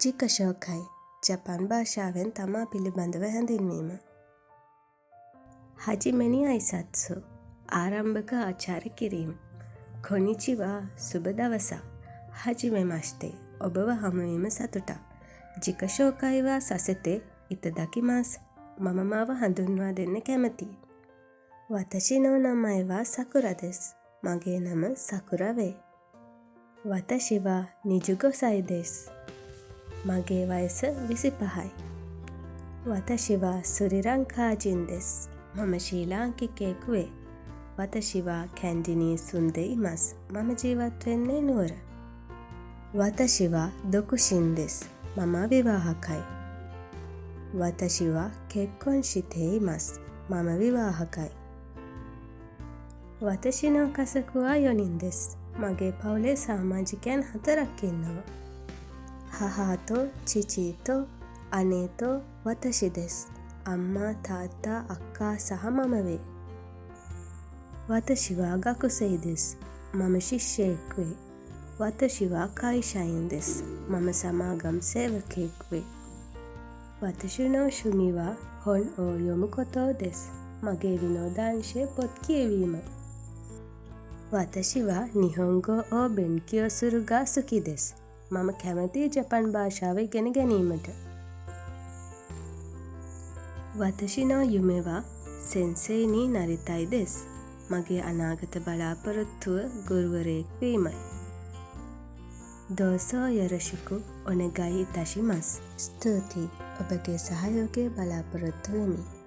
චිකෂෝකයි ජපන් භාෂාවෙන් තමා පිළිබඳව හැඳින්වීම. හජිමෙනි අයිසත්සු ආරම්භක ආචාර කිරීම. කොනිචිවා සුබ දවසක්. හජිමෙමස්තේ ඔබව හමුවීම සතුටක්. ජිකෂෝකයිවා සසෙතේ ඉතදකිමාස් මම මාව හඳුන්වා දෙන්න කැමතියි. වතෂි නෝ නමයිවා සකුරා දෙස්. මගේ නම සකුරා වේ. වතෂි වා 25 歳です. මගේ වයස 25යි. වතෂි වා සුරිලංකාජින් දෙස්. මම ශ්‍රී ලාංකිකයෙකු වේ. වතෂි වා කැන්ඩිනී සුන්දෙ ඉමස්. මම ජීවත් වෙන්නේ නුවර. වතෂි වා දොකුෂින් දෙස්. මම විවාහකයි. වතෂි වා කෙක්කොන් ශිතේ ඉමස්. මම විවාහකයි. වතෂි නෝ කසකුවා 4 人です. මගේ පවුලේ සමාජිකයන් 4ක් ඉන්නවා. හහාතෝ චිචීතෝ අනේතෝ වතෂි දෙස්. අම්මා තාත්තා අක්කා සහ මම වේ. වතෂි වා ගකුසෙයි දෙස්. මම ශිෂ්‍යයෙක් වේ. වතෂි වා කයිෂයින් දෙස්. මම සමාගම් සේවකයෙක් වේ. වතෂි නෝ ශුමි වා හොන් ඕ යොමු කොතෝ දෙස්. මගේ විනෝදාංශය පොත් කියවීම. වතෂි වා නිහොන්ගෝ ඕ බෙන්කියෝ සුරු ගා සුකි දෙස්. මම කැමතියි ජපන් භාෂාව ඉගෙන ගැනීමට. වතෂි නෝ යුමෙ වා සෙන්සෙයි නී නරිතයි දෙස්. මගේ අනාගත බලාපොරොත්තුව ගුරුවරයෙක් වීමයි. දෝසෝ යොරොෂිකු ඔනෙගයි ඉතාෂිමස්. ස්තුතියි. ඔබගේ සහයෝගය බලාපොරොත්තු වෙමි.